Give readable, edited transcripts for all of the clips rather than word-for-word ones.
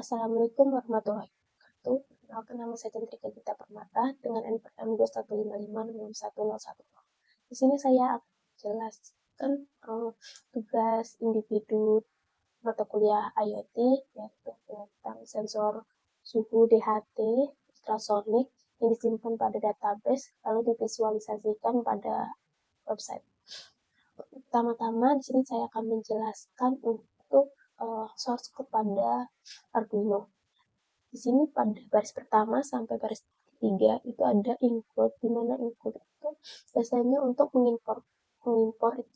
Assalamualaikum warahmatullahi wabarakatuh. Perkenalkan, nama saya Centrika Gita Permata dengan NPM 21556101. Di sini saya akan jelaskan tugas individu mata kuliah IoT, yaitu tentang sensor suhu DHT ultrasonik yang disimpan pada database lalu divisualisasikan pada website. Pertama-tama di sini saya akan menjelaskan untuk source code pada Arduino. Di sini pada baris pertama sampai baris ketiga itu ada include, di mana include itu biasanya untuk mengimport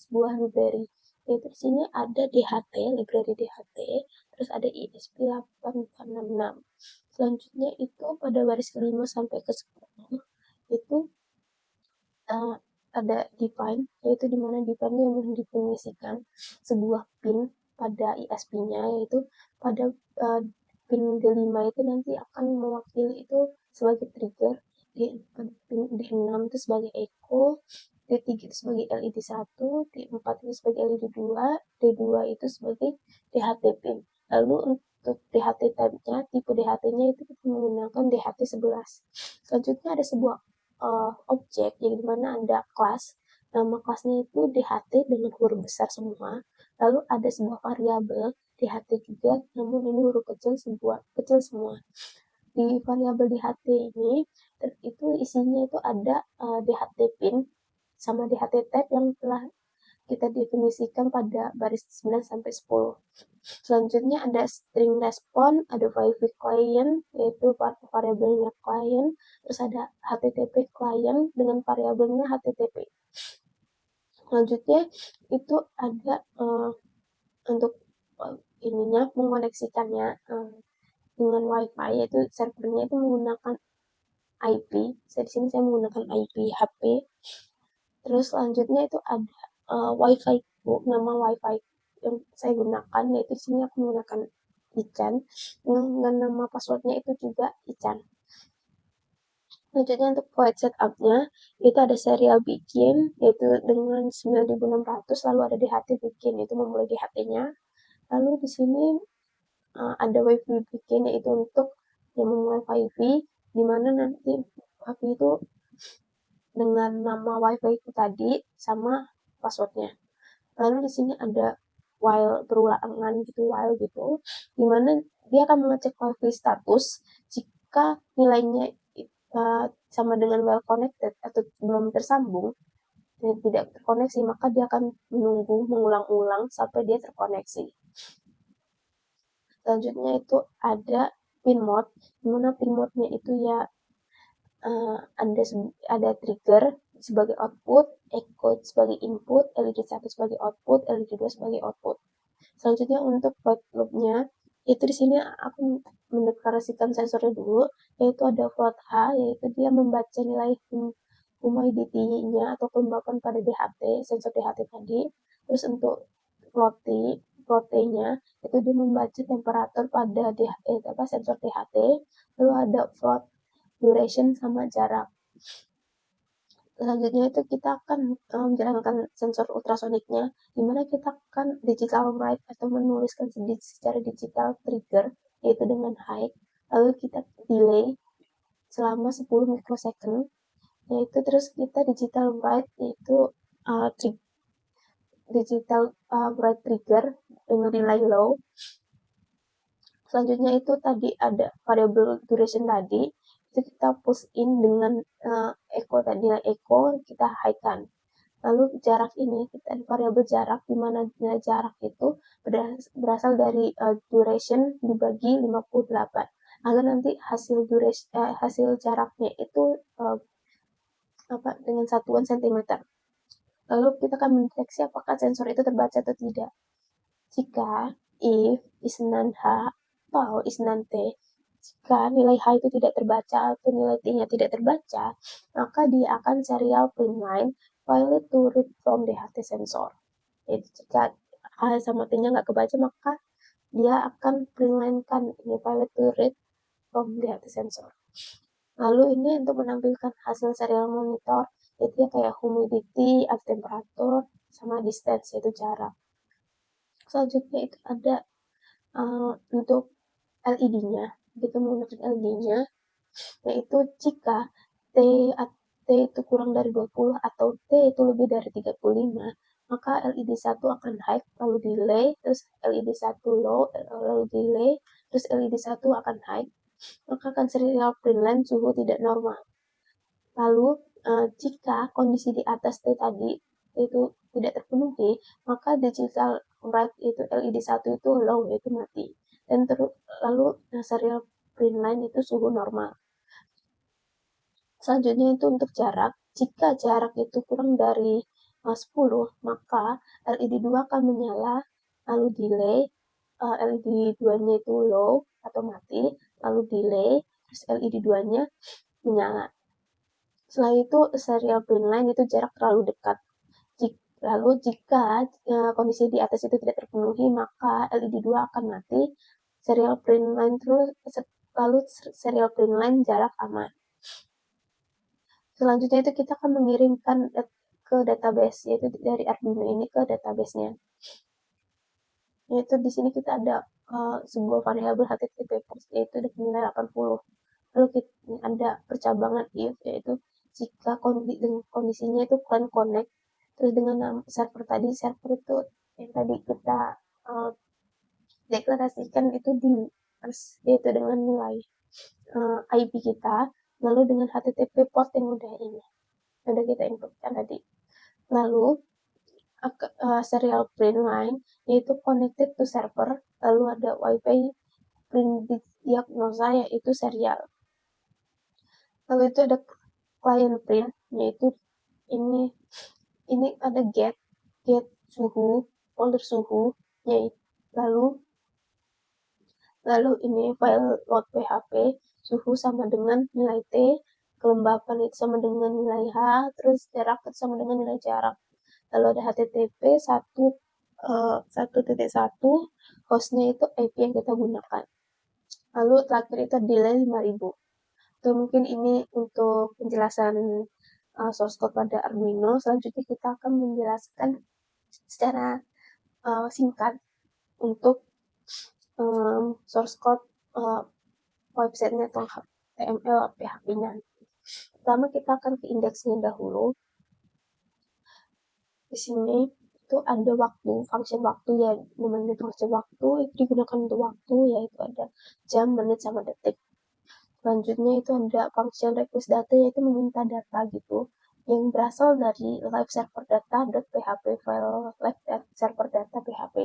sebuah library. Yaitu di sini ada DHT, library DHT, terus ada ESP8266. Selanjutnya itu pada baris kelima sampai ke 10 itu ada define, yaitu di mana define yang mendefinisikan sebuah pin pada ISP-nya, yaitu pada pin D5 itu nanti akan mewakili itu sebagai trigger, pin D6 itu sebagai echo, D3 itu sebagai LED 1, D4 itu sebagai LED 2, D2 itu sebagai DHT pin. Lalu untuk DHT type-nya, tipe DHT-nya itu kita menggunakan DHT 11. Selanjutnya ada sebuah objek yang dimana ada kelas, nama kelasnya itu DHT dengan huruf besar semua. Lalu ada sebuah variabel DHT juga, namun ini huruf kecil semua. Di variabel DHT ini itu isinya itu ada DHT pin sama DHT type yang telah kita definisikan pada baris 9 sampai 10. Selanjutnya ada string response, ada wifi client, yaitu variabelnya client, terus ada HTTP client dengan variabelnya HTTP. Selanjutnya itu ada untuk ininya mengoneksikannya dengan wifi, yaitu servernya itu menggunakan IP. Di sini saya menggunakan IP HP. Terus selanjutnya itu ada wifi, nama wifi yang saya gunakan, yaitu di sini aku menggunakan Ican, dengan nama passwordnya itu juga Ican. Selanjutnya untuk void setup-nya itu ada serial bikin, yaitu dengan 9600, lalu ada DHT bikin, itu memulai DHT-nya. Lalu di sini ada wifi bikin, yaitu untuk yang memulai wifi, di mana nanti wifi itu dengan nama wifi itu tadi sama passwordnya. Lalu di sini ada while berulangan gitu, dimana dia akan mengecek wifi status. Jika nilainya sama dengan well connected atau belum tersambung, tidak terkoneksi, maka dia akan menunggu mengulang-ulang sampai dia terkoneksi. Selanjutnya itu ada pin mode, dimana pin mode-nya itu ya ada trigger sebagai output, echo sebagai input, LED 1 sebagai output, LED 2 sebagai output. Selanjutnya untuk void loop-nya, itu di sini aku mendeklarasikan sensornya dulu, yaitu ada float H, yaitu dia membaca nilai humidity-nya atau kelembapan pada DHT, sensor DHT tadi. Terus untuk float T-nya itu dia membaca temperatur pada sensor DHT. Lalu ada float duration sama jarak. Selanjutnya itu kita akan menjalankan sensor ultrasoniknya, di mana kita akan digital write atau menuliskan secara digital trigger, yaitu dengan high, lalu kita delay selama 10 mikrosecond, yaitu terus kita digital write, yaitu digital write trigger dengan nilai low. Selanjutnya itu tadi ada variable duration tadi, itu kita push in dengan echo tadi, nilai echo kita high kan. Lalu jarak ini kita ada variabel jarak, di mana nilai jarak itu berasal dari duration dibagi 58, agar nanti hasil jaraknya itu dengan satuan cm. Lalu kita akan mendeteksi apakah sensor itu terbaca atau tidak. Jika if is non H atau is non T, jika nilai H itu tidak terbaca atau nilai T-nya tidak terbaca, maka dia akan serial print line file to read from DHT sensor. Jadi jika H sama T-nya nggak kebaca, maka dia akan print line-kan ini file to read from DHT sensor. Lalu ini untuk menampilkan hasil serial monitor, itu kayak humidity, temperatur, sama distance, yaitu jarak. Selanjutnya itu ada untuk LED-nya, kita menggunakan LED-nya, yaitu jika T, T itu kurang dari 20 atau T itu lebih dari 35, maka LED 1 akan high, lalu delay, terus LED 1 low, lalu delay, terus LED 1 akan high, maka akan serial print line suhu tidak normal. Lalu jika kondisi di atas T tadi itu tidak terpenuhi, maka digital write itu LED 1 itu low, yaitu mati. Dan lalu serial print line itu suhu normal. Selanjutnya itu untuk jarak. Jika jarak itu kurang dari 10, maka LED 2 akan menyala, lalu delay, LED 2-nya itu low atau mati, lalu delay, terus LED 2-nya menyala. Setelah itu serial print line itu jarak terlalu dekat. Lalu jika kondisi di atas itu tidak terpenuhi, maka LED 2 akan mati. Serial print line terus lalu serial print line jarak aman. Selanjutnya itu kita akan mengirimkan ke database, yaitu dari Arduino ini ke database-nya. Yaitu di sini kita ada sebuah variabel HTTP post, yaitu dengan nilai 80. Lalu kita ada percabangan if, yaitu jika kondisinya itu client connect, terus dengan server tadi, server itu yang tadi kita deklarasikan itu di yaitu dengan nilai IP kita, lalu dengan HTTP port yang udah kita inputkan tadi. Lalu serial print line yaitu connected to server, lalu ada WiFi print diagnosa yaitu serial. Lalu itu ada client print yaitu ini ada get suhu, folder suhu, yaitu lalu ini file load php, suhu sama dengan nilai T, kelembapan itu sama dengan nilai H, terus jarak itu sama dengan nilai jarak. Lalu ada HTTP 1.1, hostnya itu IP yang kita gunakan. Lalu terakhir itu delay 5000. Itu mungkin ini untuk penjelasan source code pada Arduino. Selanjutnya kita akan menjelaskan secara singkat untuk source code websitenya atau HTML PHP-nya. Pertama kita akan ke indeksnya dahulu. Di sini itu ada waktu, function waktu ya, namanya function waktu itu digunakan untuk waktu, yaitu ada jam, menit, sama detik. Selanjutnya itu ada function request data, yaitu meminta data gitu, yang berasal dari live server data.php, file live server data php.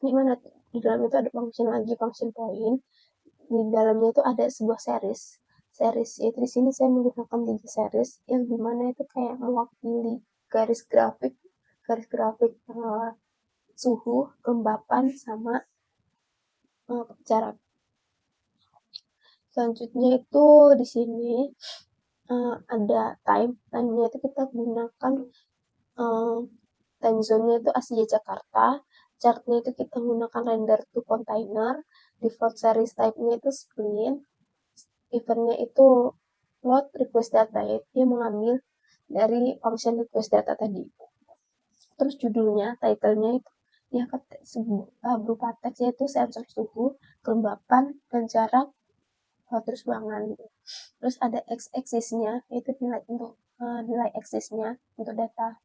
Di mana di dalam itu ada function lagi, function point. Di dalamnya itu ada sebuah series yaitu di sini saya menggunakan 3 series yang dimana itu kayak mewakili garis grafik suhu, kelembapan, sama jarak. Selanjutnya itu di sini ada time-nya itu kita gunakan time zone-nya itu Asia Jakarta, chartnya itu kita gunakan render to container, default series type-nya itu split, event-nya itu load request data, yaitu dia mengambil dari function request data tadi. Terus judulnya, title-nya itu dia berupa teks, yaitu sensor suhu, kelembapan, dan jarak, terus ruangan gitu. Terus ada x-axis-nya, yaitu nilai untuk nilai axis-nya untuk data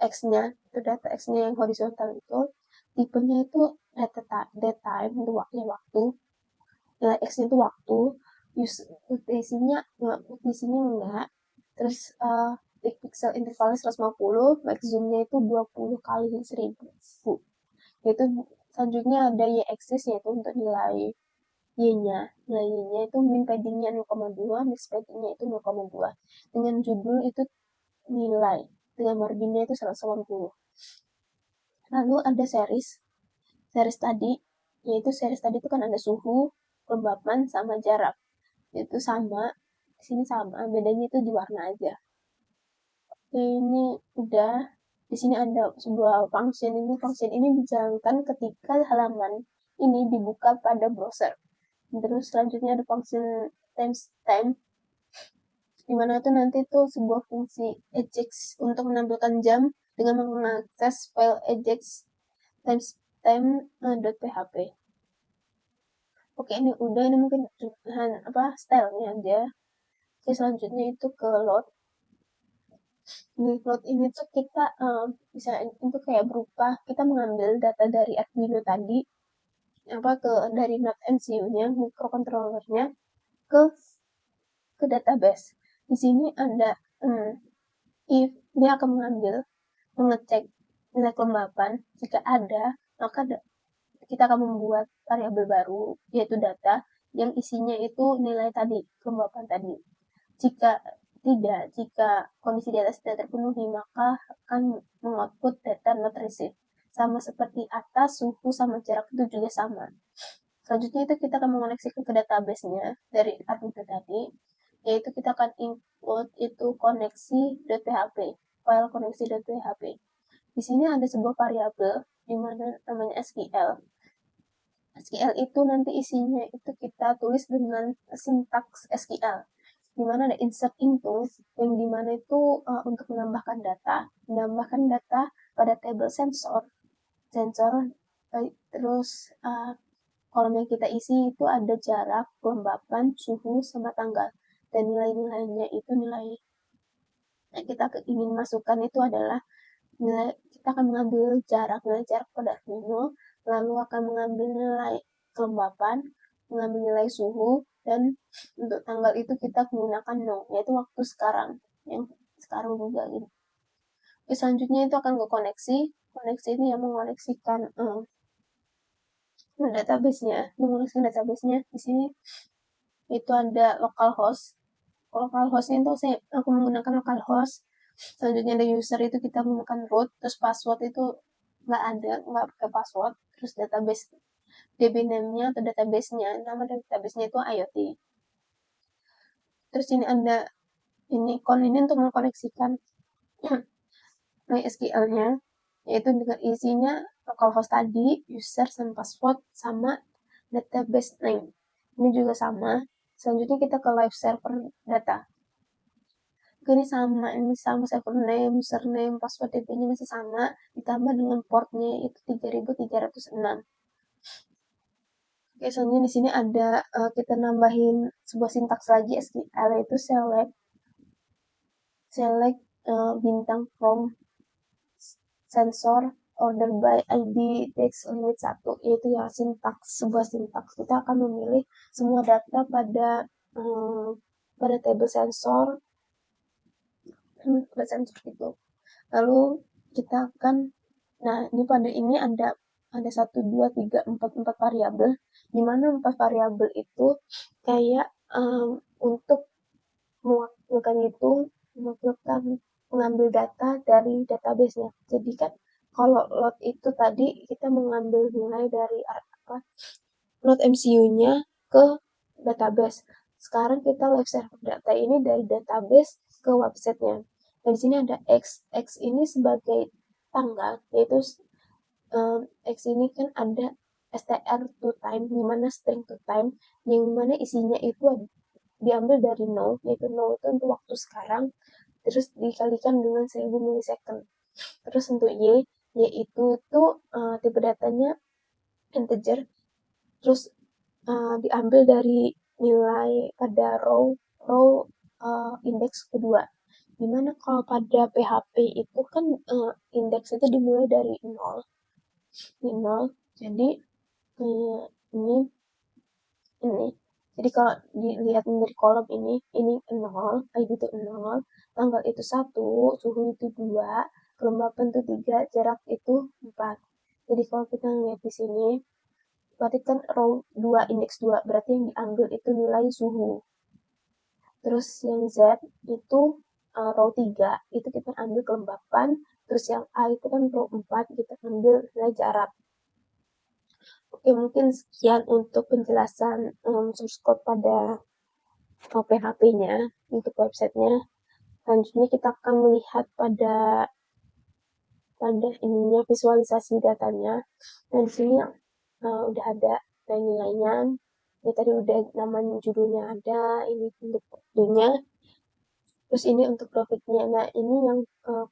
x-nya, itu data x-nya yang horizontal itu. Tipenya itu data time, itu waktu. Nilai x-nya itu waktu. UTC-nya enggak. Terus pixel intervalnya 150, max zoom-nya itu 20 kali 1000. Yaitu selanjutnya ada y-axis, yaitu untuk nilai y-nya. Nilai y-nya itu min padding-nya 0,2, max padding-nya itu 0,2. Dengan judul itu nilai, dengan margin-nya itu 180. Lalu ada series tadi, yaitu series tadi itu kan ada suhu, kelembapan, sama jarak. Itu sama, di sini sama, bedanya itu di warna aja. Oke, ini udah. Di sini ada sebuah function ini dijalankan ketika halaman ini dibuka pada browser. Terus selanjutnya ada function time, dimana itu nanti tuh sebuah fungsi ajax untuk menampilkan jam dengan mengakses file ajax time.php. Oke, ini mungkin stylenya aja. Oke, selanjutnya itu ke load. Di load ini tuh kita bisa itu kayak berupa kita mengambil data dari Arduino tadi dari node MCU-nya, microcontroller-nya ke database. Di sini ada if dia akan mengecek nilai kelembapan. Jika ada, maka kita akan membuat variabel baru, yaitu data, yang isinya itu nilai tadi, kelembapan tadi. Jika kondisi di atas tidak terpenuhi, maka akan mengoutput data not received. Sama seperti atas, suhu, sama jarak itu juga sama. Selanjutnya itu kita akan mengoneksikan ke database-nya dari Arduino tadi, yaitu kita akan input itu koneksi.php, file koneksi.php. Di sini ada sebuah variabel di mana namanya SQL. SQL itu nanti isinya itu kita tulis dengan sintaks SQL, di mana ada insert into, yang dimana itu untuk menambahkan data pada table sensor, terus kolom yang kita isi itu ada jarak, kelembapan, suhu, sama tanggal. Dan nilai-nilainya itu nilai yang kita ingin masukkan itu adalah kita akan mengambil nilai jarak pada Arduino, lalu akan mengambil nilai kelembapan, mengambil nilai suhu, dan untuk tanggal itu kita menggunakan no, yaitu waktu sekarang, yang sekarang juga gitu. Oke, selanjutnya itu akan ke koneksi. Koneksi ini yang mengoneksikan database-nya. Di sini itu ada localhost. Localhost itu aku menggunakan localhost. Selanjutnya ada user, itu kita menggunakan root. Terus password itu nggak pakai password. Terus database DB name-nya atau database-nya, nama database-nya itu IoT. Terus ini ada ini untuk mengkoneksikan MySQL-nya, yaitu dengan isinya localhost tadi, user, sama password, sama database name. Ini juga sama. Selanjutnya kita ke live server data. Ini sama server name, username, password DP-nya masih sama, ditambah dengan portnya itu 3306. Oke, selanjutnya di sini ada kita nambahin sebuah sintaks lagi SQL, yaitu select bintang from sensor order by ID text limit 1, yaitu yang sebuah sintaks. Kita akan memilih semua data pada table sensor itu. Lalu kita akan, ini pada ini ada 1, 2, 3, 4 variabel, di mana 4 variabel itu kayak untuk mengambil data dari database-nya. Jadi kan kalau load itu tadi kita mengambil nilai dari load MCU-nya ke database. Sekarang kita live server data ini dari database ke website-nya. Dan di sini ada X ini sebagai tanggal, yaitu X ini kan ada str to time, di mana string to time, yang mana isinya itu diambil dari 0, yaitu 0 itu untuk waktu sekarang, terus dikalikan dengan 1000 milisecond. Terus untuk Y, yaitu tipe datanya integer, terus diambil dari nilai pada row indeks kedua. Dimana kalau pada PHP itu kan indeks itu dimulai dari 0. Jadi ini jadi kalau dilihat dari kolom ini 0, ID itu 0, tanggal itu 1, suhu itu 2, kelembapan itu 3, jarak itu 4. Jadi kalau kita lihat di sini, berarti kan row 2, indeks 2, berarti yang diambil itu nilai suhu. Terus yang Z itu row 3, itu kita ambil kelembapan. Terus yang A itu kan row 4, kita ambil nilai jarak. Oke, mungkin sekian untuk penjelasan source code pada PHP-nya untuk websitenya. Selanjutnya kita akan melihat pada ininya visualisasi datanya. Nah, di sini udah ada nilainya. Ini tadi udah namanya, judulnya ada, ini untuk waktunya. Terus ini untuk grafiknya. Nah, ini yang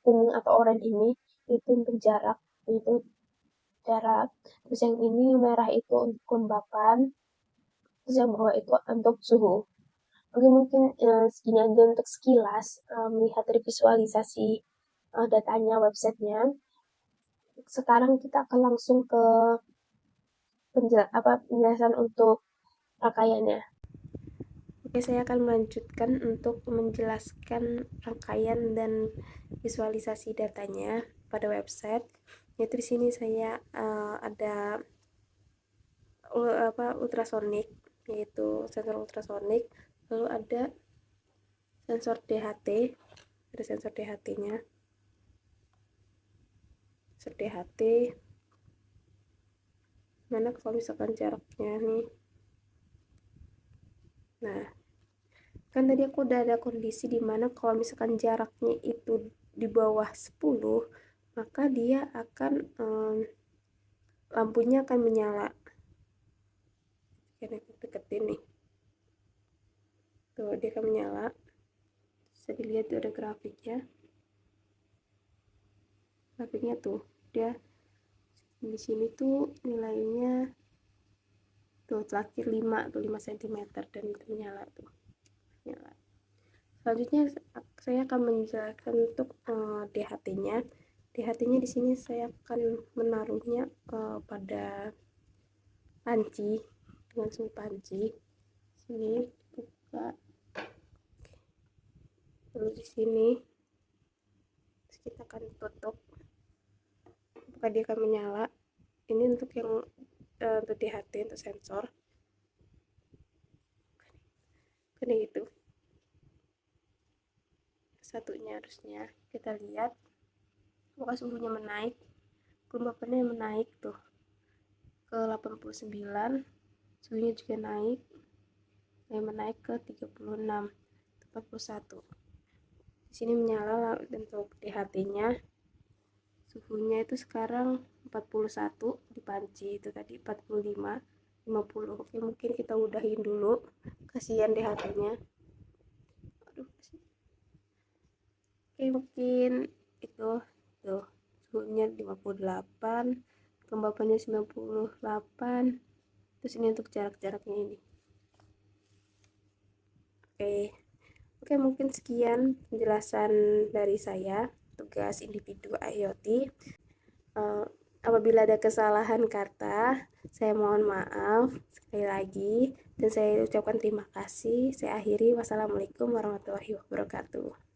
kuning atau oranye ini itu untuk jarak. Itu jarak. Terus yang ini merah itu untuk kelembapan. terus yang bawah itu untuk suhu. Oke, mungkin segini aja untuk sekilas melihat dari visualisasi datanya, websitenya. Sekarang kita akan langsung ke penjelasan untuk rangkaiannya. Oke, saya akan melanjutkan untuk menjelaskan rangkaian dan visualisasi datanya pada website. Yaitu di sini saya ada ultrasonik, yaitu sensor ultrasonik, lalu ada sensor DHT, ada sensor DHT-nya, sensor DHT, mana kalau misalkan jaraknya nih. Nah, kan tadi aku udah ada kondisi dimana kalau misalkan jaraknya itu di bawah 10, maka dia akan lampunya akan menyala. Karena aku deketin nih, tuh dia akan menyala. Bisa dilihat tuh ada grafiknya tuh, dia di sini tuh nilainya tuh terakhir 5 cm dan itu menyala tuh, nyala. Selanjutnya saya akan menjelaskan untuk DHT-nya. DHT-nya di sini saya akan menaruhnya pada panci dengan suhu panci. Sini buka, lalu di sini terus kita akan tutup, maka dia akan menyala. Ini untuk yang untuk DHT, untuk sensor kan itu. Satunya harusnya kita lihat apakah suhunya menaik, kelembapannya menaik tuh ke 89, suhunya juga naik, menaik ke 36, 41. Di sini menyala untuk DHT-nya. Suhunya itu sekarang 41 di panci, itu tadi 45, 50. Oke, mungkin kita udahin dulu, kasihan DHT-nya. Oke, mungkin itu tuh suhunya 58, kelembapannya 98. Terus ini untuk jarak-jaraknya ini. Oke, mungkin sekian penjelasan dari saya tugas individu IoT. Apabila ada kesalahan kata, saya mohon maaf sekali lagi dan saya ucapkan terima kasih. Saya akhiri, wassalamualaikum warahmatullahi wabarakatuh.